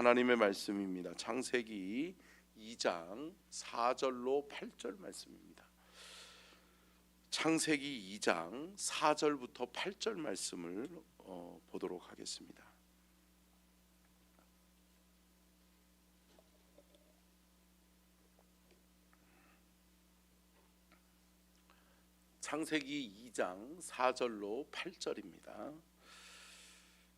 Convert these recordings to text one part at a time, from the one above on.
하나님의 말씀입니다. 창세기 2장 4절로 8절 말씀입니다. 창세기 2장 4절부터 8절 말씀을 보도록 하겠습니다. 창세기 2장 4절로 8절입니다.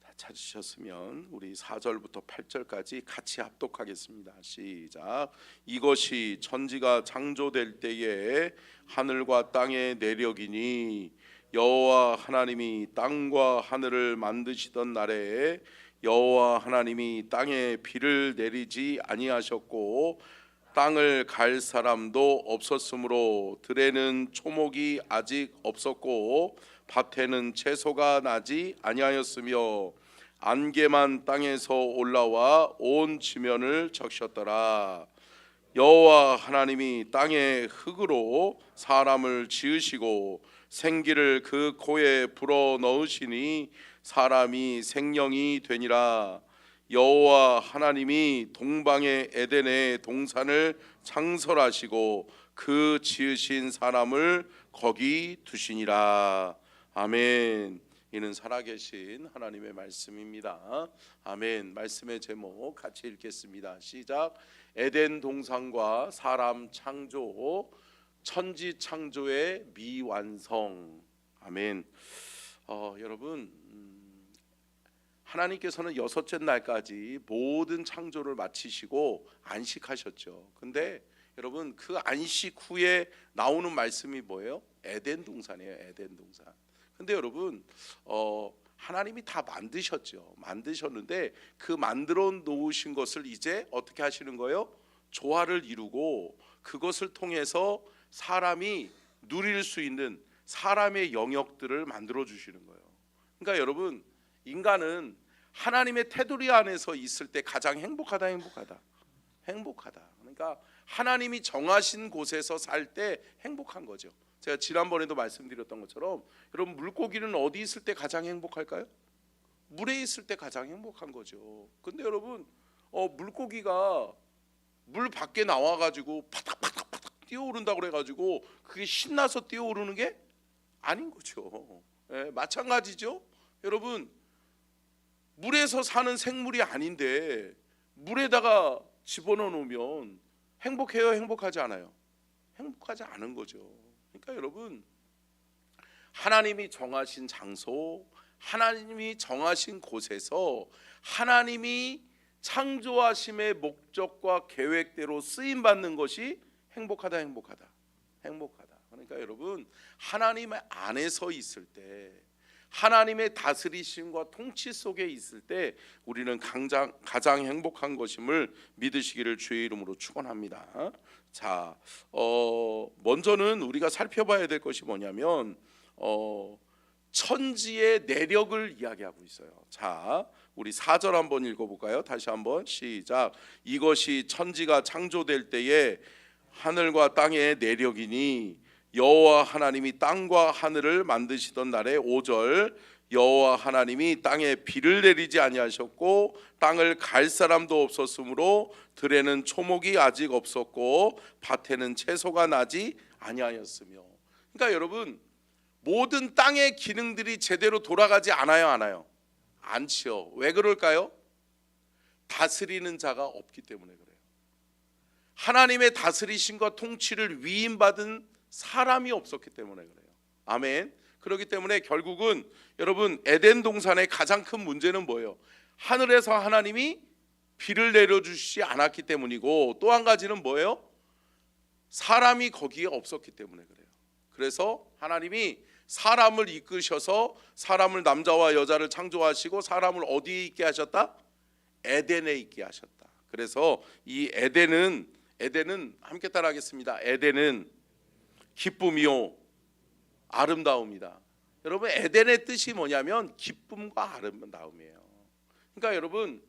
다 찾으셨으면 우리 4절부터 8절까지 같이 합독하겠습니다. 시작. 이것이 천지가 창조될 때에 하늘과 땅의 내력이니 여호와 하나님이 땅과 하늘을 만드시던 날에 여호와 하나님이 땅에 비를 내리지 아니하셨고 땅을 갈 사람도 없었으므로 들에는 초목이 아직 없었고 밭에는 채소가 나지 아니하였으며 안개만 땅에서 올라와 온 지면을 적셨더라. 여호와 하나님이 땅의 흙으로 사람을 지으시고 생기를 그 코에 불어 넣으시니 사람이 생명이 되니라. 여호와 하나님이 동방의 에덴의 동산을 창설하시고 그 지으신 사람을 거기 두시니라. 아멘. 이는 살아계신 하나님의 말씀입니다. 아멘. 말씀의 제목 같이 읽겠습니다. 시작. 에덴 동산과 사람 창조, 천지 창조의 미완성. 아멘. 여러분, 하나님께서는 여섯째 날까지 모든 창조를 마치시고 안식하셨죠. 근데 여러분, 그 안식 후에 나오는 말씀이 뭐예요? 에덴 동산이에요. 에덴 동산. 근데 여러분, 하나님이 다 만드셨죠. 만드셨는데 그 만들어 놓으신 것을 이제 어떻게 하시는 거예요? 조화를 이루고 그것을 통해서 사람이 누릴 수 있는 사람의 영역들을 만들어 주시는 거예요. 그러니까 여러분, 인간은 하나님의 테두리 안에서 있을 때 가장 행복하다. 그러니까 하나님이 정하신 곳에서 살 때 행복한 거죠. 제가 지난번에도 말씀드렸던 것처럼 여러분, 물고기는 어디 있을 때 가장 행복할까요? 물에 있을 때 가장 행복한 거죠. 근데 여러분, 물고기가 물 밖에 나와가지고 파닥파닥 뛰어오른다고 그래가지고 그게 신나서 뛰어오르는 게 아닌 거죠. 마찬가지죠. 여러분, 물에서 사는 생물이 아닌데 물에다가 집어넣어 놓으면 행복해요? 행복하지 않아요? 행복하지 않은 거죠. 그러니까 여러분, 하나님이 정하신 장소, 하나님이 정하신 곳에서 하나님이 창조하심의 목적과 계획대로 쓰임받는 것이 행복하다. 그러니까 여러분, 하나님 안에서 있을 때, 하나님의 다스리심과 통치 속에 있을 때 우리는 가장 행복한 것임을 믿으시기를 주의 이름으로 축원합니다. 자, 먼저는 우리가 살펴봐야 될 것이 뭐냐면 천지의 내력을 이야기하고 있어요. 자, 우리 4절 한번 읽어볼까요? 다시 한번 시작. 이것이 천지가 창조될 때에 하늘과 땅의 내력이니 여호와 하나님이 땅과 하늘을 만드시던 날에 5절 여호와 하나님이 땅에 비를 내리지 아니하셨고 땅을 갈 사람도 없었으므로 들에는 초목이 아직 없었고 밭에는 채소가 나지 아니하였으며. 그러니까 여러분, 모든 땅의 기능들이 제대로 돌아가지 않아요? 않지요. 왜 그럴까요? 다스리는 자가 없기 때문에 그래요. 하나님의 다스리심과 통치를 위임받은 사람이 없었기 때문에 그래요. 아멘. 그렇기 때문에 결국은 여러분, 에덴 동산의 가장 큰 문제는 뭐예요? 하늘에서 하나님이 비를 내려주시지 않았기 때문이고, 또 한 가지는 뭐예요? 사람이 거기에 없었기 때문에 그래요. 그래서 하나님이 사람을 이끄셔서 사람을, 남자와 여자를 창조하시고 사람을 어디에 있게 하셨다? 에덴에 있게 하셨다. 그래서 이 에덴은 함께 따라하겠습니다. 에덴은 기쁨이요 아름다움이다. 여러분, 에덴의 뜻이 뭐냐면 기쁨과 아름다움이에요. 그러니까 여러분,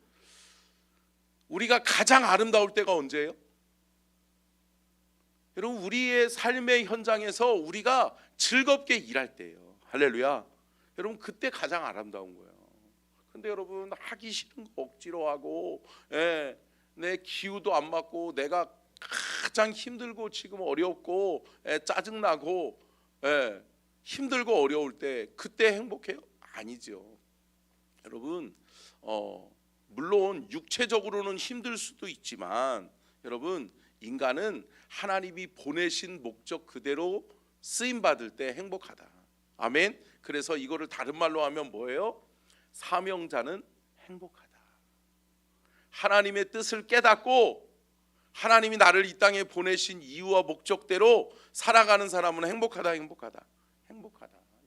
우리가 가장 아름다울 때가 언제예요? 여러분, 우리의 삶의 현장에서 우리가 즐겁게 일할 때예요. 할렐루야. 여러분, 그때 가장 아름다운 거예요. 근데 여러분 하기 싫은 거 억지로 하고, 내 기후도 안 맞고 내가 가장 힘들고 지금 어렵고 짜증나고 힘들고 어려울 때 그때 행복해요? 아니죠. 여러분 물론 육체적으로는 힘들 수도 있지만 여러분 인간은 하나님이 보내신 목적 그대로 쓰임 받을 때 행복하다. 아멘. 그래서 이거를 다른 말로 하면 뭐예요? 사명자는 행복하다. 하나님의 뜻을 깨닫고 하나님이 나를 이 땅에 보내신 이유와 목적대로 살아가는 사람은 행복하다.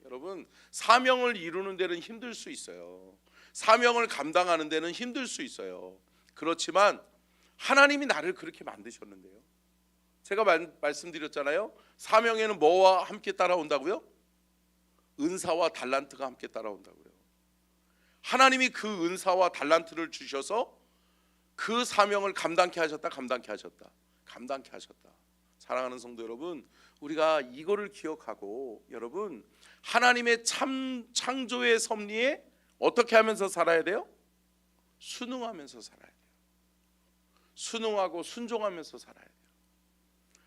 여러분 사명을 이루는 데는 힘들 수 있어요. 사명을 감당하는 데는 힘들 수 있어요. 그렇지만 하나님이 나를 그렇게 만드셨는데요. 제가 말씀드렸잖아요. 사명에는 뭐와 함께 따라온다고요? 은사와 달란트가 함께 따라온다고요. 하나님이 그 은사와 달란트를 주셔서 그 사명을 감당케 하셨다. 사랑하는 성도 여러분, 우리가 이거를 기억하고 여러분 하나님의 창조의 섭리에 어떻게 하면서 살아야 돼요? 순응하면서 살아야 돼요. 순응하고 순종하면서 살아야 돼요.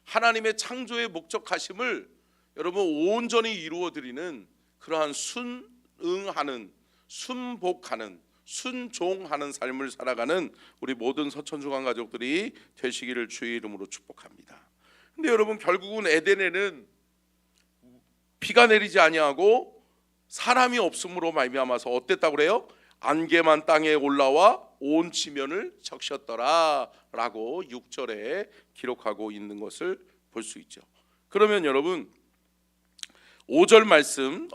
하나님의 창조의 목적하심을 여러분 온전히 이루어드리는 그러한 순응하는, 순복하는, 순종하는 삶을 살아가는 우리 모든 서천중앙 가족들이 되시기를 주의 이름으로 축복합니다. 근데 여러분 결국은 에덴에는 비가 내리지 아니하고 사람이 없음으로 말미암아서 어땠다고 그래요? 안개만 땅에 올라와 온 지면을 적셨더라 라고 6절에 기록하고 있는 것을 볼 수 있죠. 그러면 여러분 5절 말씀을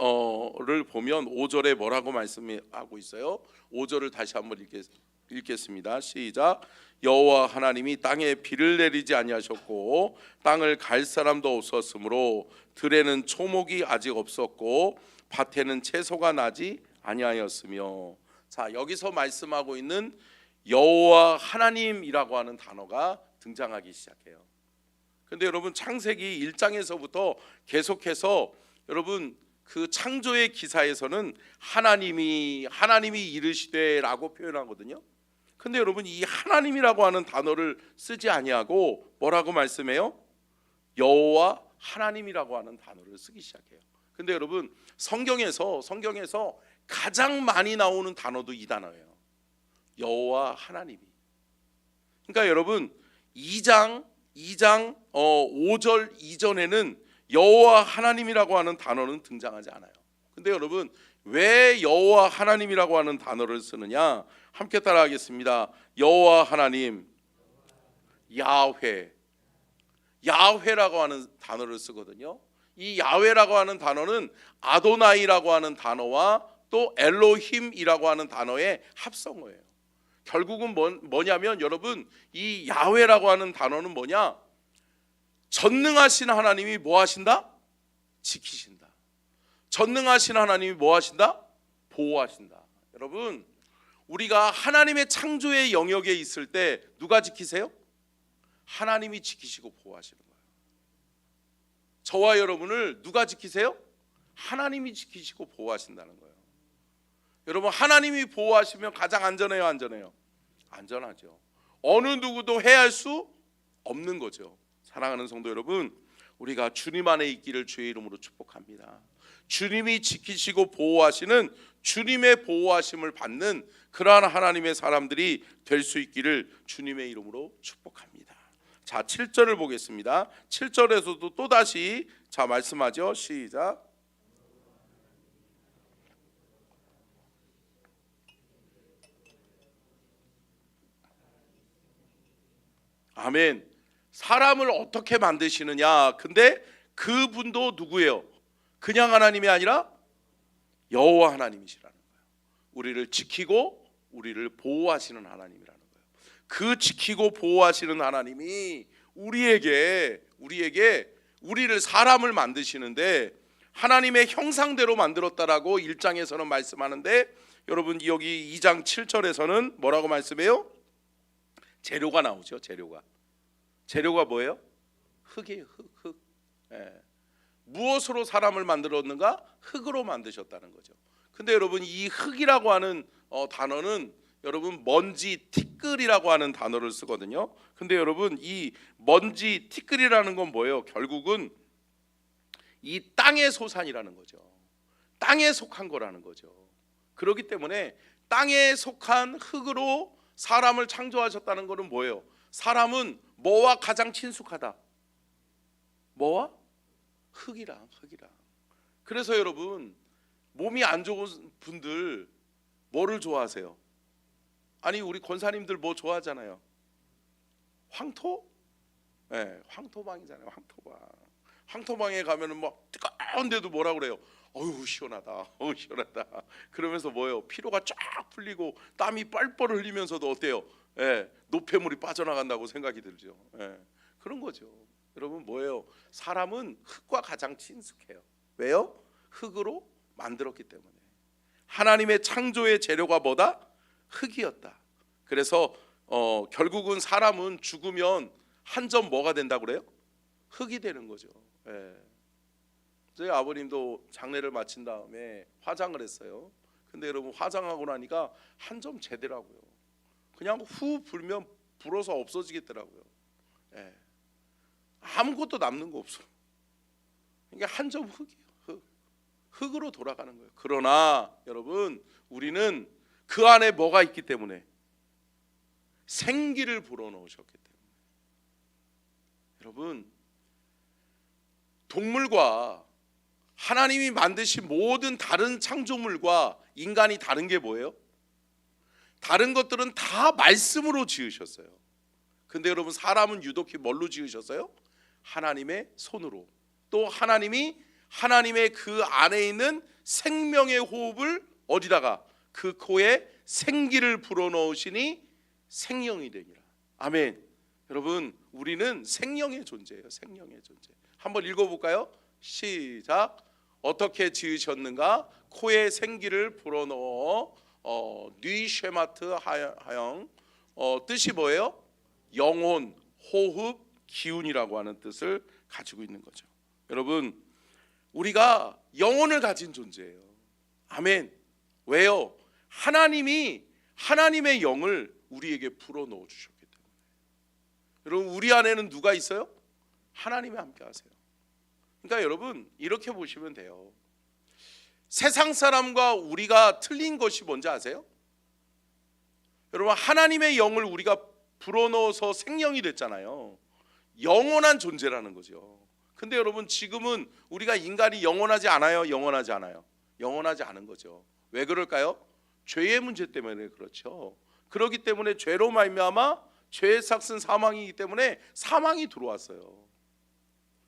보면 5절에 뭐라고 말씀하고 있어요? 5절을 다시 한번 읽겠습니다. 시작. 여호와 하나님이 땅에 비를 내리지 아니하셨고 땅을 갈 사람도 없었으므로 들에는 초목이 아직 없었고 밭에는 채소가 나지 아니하였으며. 자, 여기서 말씀하고 있는 여호와 하나님이라고 하는 단어가 등장하기 시작해요. 근데 여러분 창세기 1장에서부터 계속해서 여러분 그 창조의 기사에서는 하나님이 이르시되라고 표현하거든요. 근데 여러분 이 하나님이라고 하는 단어를 쓰지 아니하고 뭐라고 말씀해요? 여호와 하나님이라고 하는 단어를 쓰기 시작해요. 근데 여러분 성경에서 가장 많이 나오는 단어도 이 단어예요. 여호와 하나님이. 그러니까 여러분 2장 5절 이전에는 여호와 하나님이라고 하는 단어는 등장하지 않아요. 근데 여러분 왜 여호와 하나님이라고 하는 단어를 쓰느냐? 함께 따라하겠습니다. 여호와 하나님, 야훼라고 하는 단어를 쓰거든요. 이 야훼라고 하는 단어는 아도나이라고 하는 단어와 또 엘로힘이라고 하는 단어의 합성어예요. 결국은 뭐냐면 여러분 이 야훼라고 하는 단어는 뭐냐? 전능하신 하나님이 뭐 하신다? 지키신다. 전능하신 하나님이 뭐 하신다? 보호하신다. 여러분 우리가 하나님의 창조의 영역에 있을 때 누가 지키세요? 하나님이 지키시고 보호하시는 거예요. 저와 여러분을 누가 지키세요? 하나님이 지키시고 보호하신다는 거예요. 여러분 하나님이 보호하시면 가장 안전해요, 안전해요? 안전하죠. 어느 누구도 해할 수 없는 거죠. 사랑하는 성도 여러분, 우리가 주님 안에 있기를 주의 이름으로 축복합니다. 주님이 지키시고 보호하시는 주님의 보호하심을 받는 그러한 하나님의 사람들이 될 수 있기를 주님의 이름으로 축복합니다. 자, 7절을 보겠습니다. 7절에서도 또다시 말씀하죠. 시작. 아멘. 사람을 어떻게 만드시느냐? 근데 그분도 누구예요? 그냥 하나님이 아니라 여호와 하나님이시라는 거예요. 우리를 지키고 우리를 보호하시는 하나님이라는 거예요. 그 지키고 보호하시는 하나님이 우리를 사람을 만드시는데 하나님의 형상대로 만들었다라고 1장에서는 말씀하는데 여러분 여기 2장 7절에서는 뭐라고 말씀해요? 재료가 나오죠. 재료가 뭐예요? 흙이에요. 흙. 무엇으로 사람을 만들었는가? 흙으로 만드셨다는 거죠. 근데 여러분 이 흙이라고 하는 단어는 여러분 먼지 티끌이라고 하는 단어를 쓰거든요. 근데 여러분 이 먼지 티끌이라는 건 뭐예요? 결국은 이 땅의 소산이라는 거죠. 땅에 속한 거라는 거죠. 그렇기 때문에 땅에 속한 흙으로 사람을 창조하셨다는 것은 뭐예요? 사람은 뭐와 가장 친숙하다? 뭐와? 흙이랑. 그래서 여러분 몸이 안 좋은 분들 뭐를 좋아하세요? 아니 우리 권사님들 뭐 좋아하잖아요. 황토? 네, 황토방이잖아요. 황토방에 가면은 막 뜨거운데도 뭐라 그래요? 어휴 시원하다. 시원하다. 그러면서 뭐예요? 피로가 쫙 풀리고 땀이 뻘뻘 흘리면서도 어때요? 노폐물이 빠져나간다고 생각이 들죠. 그런 거죠. 여러분 뭐예요? 사람은 흙과 가장 친숙해요. 왜요? 흙으로 만들었기 때문에. 하나님의 창조의 재료가 뭐다? 흙이었다. 그래서 결국은 사람은 죽으면 한 점 뭐가 된다고 그래요? 흙이 되는 거죠. 저희 아버님도 장례를 마친 다음에 화장을 했어요. 근데 여러분 화장하고 나니까 한 점 재더라고요. 그냥 후 불면 불어서 없어지겠더라고요. 아무것도 남는 거 없어. 그러니까 한 점 흙이에요. 흙으로 돌아가는 거예요. 그러나 여러분 우리는 그 안에 뭐가 있기 때문에? 생기를 불어넣으셨기 때문에. 여러분 동물과 하나님이 만드신 모든 다른 창조물과 인간이 다른 게 뭐예요? 다른 것들은 다 말씀으로 지으셨어요. 근데 여러분 사람은 유독히 뭘로 지으셨어요? 하나님의 손으로. 또 하나님의 그 안에 있는 생명의 호흡을 어디다가? 그 코에 생기를 불어넣으시니 생명이 되니라. 아멘. 여러분 우리는 생명의 존재예요. 생명의 존재. 한번 읽어볼까요? 시작. 어떻게 지으셨는가? 코에 생기를 불어넣어 뉘쉐마트 하영. 뜻이 뭐예요? 영혼, 호흡, 기운이라고 하는 뜻을 가지고 있는 거죠. 여러분 우리가 영혼을 가진 존재예요. 아멘. 왜요? 하나님이 하나님의 영을 우리에게 불어넣어 주셨기 때문에. 여러분 우리 안에는 누가 있어요? 하나님이 함께 하세요. 그러니까 여러분 이렇게 보시면 돼요. 세상 사람과 우리가 틀린 것이 뭔지 아세요? 여러분 하나님의 영을 우리가 불어넣어서 생명이 됐잖아요. 영원한 존재라는 거죠. 근데 여러분 지금은 우리가 인간이 영원하지 않아요? 영원하지 않아요? 영원하지 않은 거죠. 왜 그럴까요? 죄의 문제 때문에 그렇죠. 그렇기 때문에 죄로 말미암아 죄의 삭은 사망이기 때문에 사망이 들어왔어요.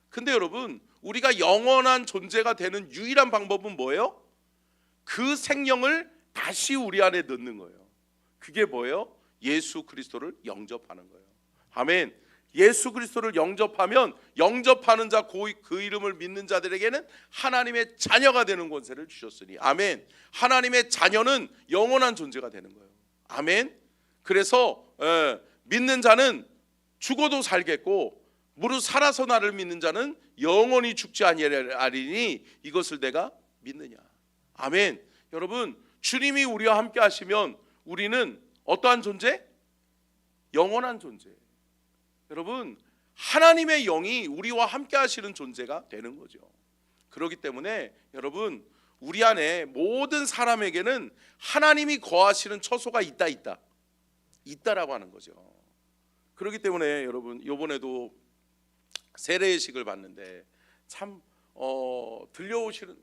근데 여러분 우리가 영원한 존재가 되는 유일한 방법은 뭐예요? 그 생명을 다시 우리 안에 넣는 거예요. 그게 뭐예요? 예수 그리스도를 영접하는 거예요. 아멘. 예수 그리스도를 영접하면 영접하는 자 그 이름을 믿는 자들에게는 하나님의 자녀가 되는 권세를 주셨으니 아멘. 하나님의 자녀는 영원한 존재가 되는 거예요. 아멘. 그래서 믿는 자는 죽어도 살겠고 무릇 살아서 나를 믿는 자는 영원히 죽지 아니하리니 이것을 내가 믿느냐. 아멘. 여러분 주님이 우리와 함께 하시면 우리는 어떠한 존재? 영원한 존재. 여러분 하나님의 영이 우리와 함께 하시는 존재가 되는 거죠. 그렇기 때문에 여러분 우리 안에 모든 사람에게는 하나님이 거하시는 처소가 있다라고 하는 거죠. 그렇기 때문에 여러분 이번에도 세례식을 봤는데 참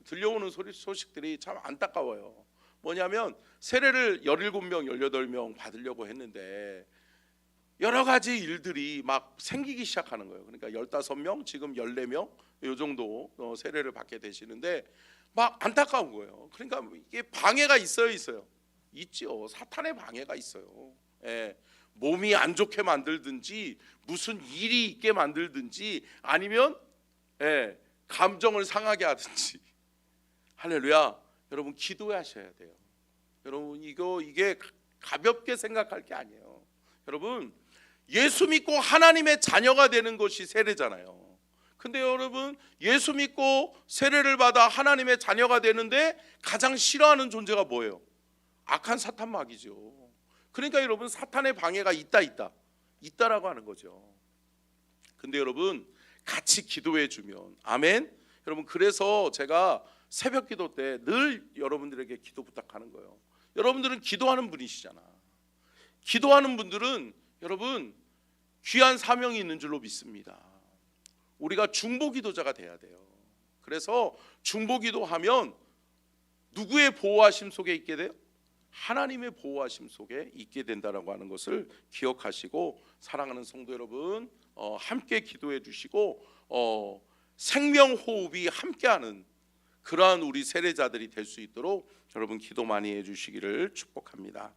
들려오는 소식들이 참 안타까워요. 뭐냐면 세례를 17명 18명 받으려고 했는데 여러 가지 일들이 막 생기기 시작하는 거예요. 그러니까 15명 지금 14명 이 정도 세례를 받게 되시는데 막 안타까운 거예요. 그러니까 이게 방해가 있어요. 있죠. 사탄의 방해가 있어요. 몸이 안 좋게 만들든지 무슨 일이 있게 만들든지 아니면 감정을 상하게 하든지. 할렐루야. 여러분 기도하셔야 돼요. 여러분 이게 가볍게 생각할 게 아니에요. 여러분 예수 믿고 하나님의 자녀가 되는 것이 세례잖아요. 근데 여러분, 예수 믿고 세례를 받아 하나님의 자녀가 되는데 가장 싫어하는 존재가 뭐예요? 악한 사탄 마귀죠. 그러니까 여러분, 사탄의 방해가 있다라고 하는 거죠. 근데 여러분, 같이 기도해 주면, 아멘. 여러분, 그래서 제가 새벽 기도 때 늘 여러분들에게 기도 부탁하는 거예요. 여러분들은 기도하는 분이시잖아. 기도하는 분들은 여러분 귀한 사명이 있는 줄로 믿습니다. 우리가 중보기도자가 돼야 돼요. 그래서 중보기도하면 누구의 보호하심 속에 있게 돼요? 하나님의 보호하심 속에 있게 된다라고 하는 것을 기억하시고, 사랑하는 성도 여러분, 함께 기도해 주시고 생명호흡이 함께하는 그러한 우리 세례자들이 될 수 있도록 여러분 기도 많이 해주시기를 축복합니다.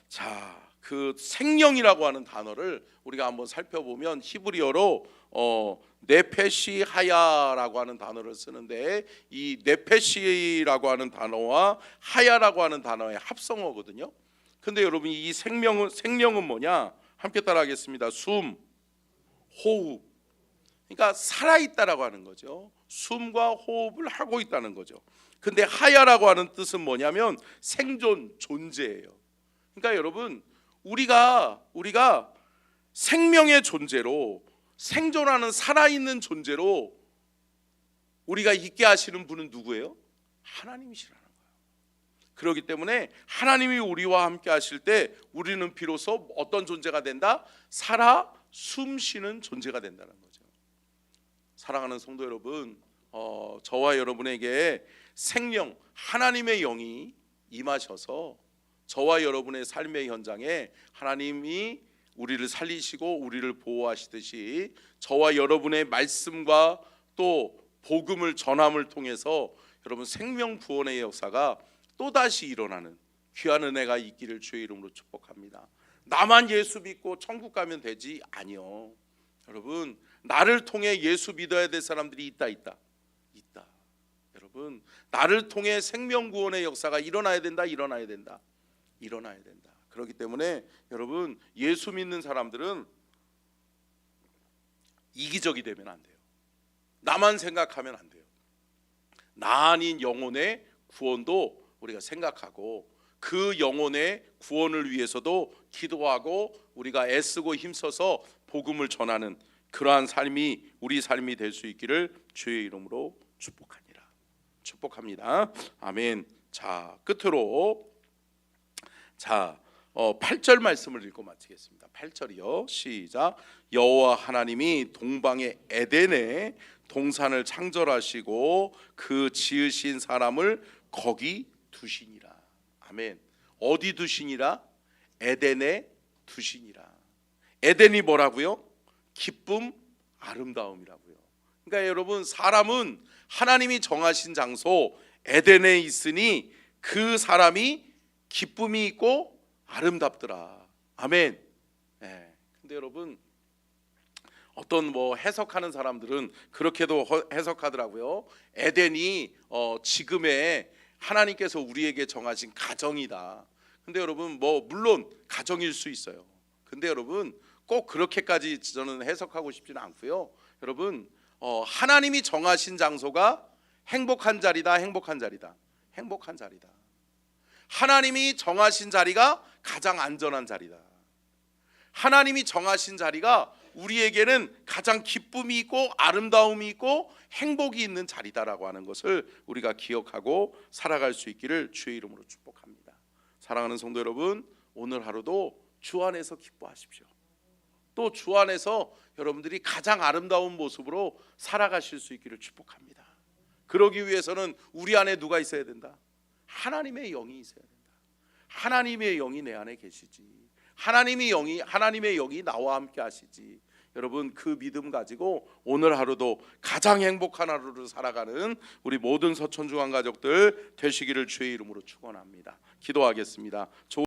자, 그 생명이라고 하는 단어를 우리가 한번 살펴보면 히브리어로 네페시하야라고 하는 단어를 쓰는데, 이 네페시라고 하는 단어와 하야라고 하는 단어의 합성어거든요. 근데 여러분, 이 생명은 뭐냐? 함께 따라하겠습니다. 숨, 호흡. 그러니까 살아있다라고 하는 거죠. 숨과 호흡을 하고 있다는 거죠. 근데 하야라고 하는 뜻은 뭐냐면 생존, 존재예요. 그러니까 여러분, 우리가 생명의 존재로, 생존하는 살아있는 존재로 우리가 있게 하시는 분은 누구예요? 하나님이시라는 거예요. 그렇기 때문에 하나님이 우리와 함께 하실 때 우리는 비로소 어떤 존재가 된다? 살아 숨쉬는 존재가 된다는 거죠. 사랑하는 성도 여러분, 저와 여러분에게 생명, 하나님의 영이 임하셔서 저와 여러분의 삶의 현장에 하나님이 우리를 살리시고 우리를 보호하시듯이 저와 여러분의 말씀과 또 복음을 전함을 통해서 여러분 생명 구원의 역사가 또다시 일어나는 귀한 은혜가 있기를 주의 이름으로 축복합니다. 나만 예수 믿고 천국 가면 되지? 아니요. 여러분, 나를 통해 예수 믿어야 될 사람들이 있다. 여러분, 나를 통해 생명 구원의 역사가 일어나야 된다. 그렇기 때문에 여러분, 예수 믿는 사람들은 이기적이 되면 안 돼요. 나만 생각하면 안 돼요. 나 아닌 영혼의 구원도 우리가 생각하고, 그 영혼의 구원을 위해서도 기도하고 우리가 애쓰고 힘써서 복음을 전하는 그러한 삶이 우리 삶이 될 수 있기를 주의 이름으로 축복합니다. 아멘. 자, 끝으로 8절 말씀을 읽고 마치겠습니다. 8절이요. 시작. 여호와 하나님이 동방의 에덴에 동산을 창설하시고 그 지으신 사람을 거기 두시니라. 아멘. 어디 두시니라? 에덴에 두시니라. 에덴이 뭐라고요? 기쁨, 아름다움이라고요. 그러니까 여러분, 사람은 하나님이 정하신 장소 에덴에 있으니 그 사람이 기쁨이 있고 아름답더라. 아멘. 네. 근데 여러분, 어떤 해석하는 사람들은 그렇게도 해석하더라고요. 에덴이 지금의 하나님께서 우리에게 정하신 가정이다. 근데 여러분, 물론 가정일 수 있어요. 근데 여러분, 꼭 그렇게까지 저는 해석하고 싶지는 않고요. 여러분, 하나님이 정하신 장소가 행복한 자리다. 하나님이 정하신 자리가 가장 안전한 자리다. 하나님이 정하신 자리가 우리에게는 가장 기쁨이 있고 아름다움이 있고 행복이 있는 자리다라고 하는 것을 우리가 기억하고 살아갈 수 있기를 주의 이름으로 축복합니다. 사랑하는 성도 여러분, 오늘 하루도 주 안에서 기뻐하십시오. 또 주 안에서 여러분들이 가장 아름다운 모습으로 살아가실 수 있기를 축복합니다. 그러기 위해서는 우리 안에 누가 있어야 된다? 하나님의 영이 있어야 된다. 하나님의 영이 내 안에 계시지. 하나님의 영이 나와 함께 하시지. 여러분, 그 믿음 가지고 오늘 하루도 가장 행복한 하루를 살아가는 우리 모든 서천중앙 가족들 되시기를 주의 이름으로 축원합니다. 기도하겠습니다.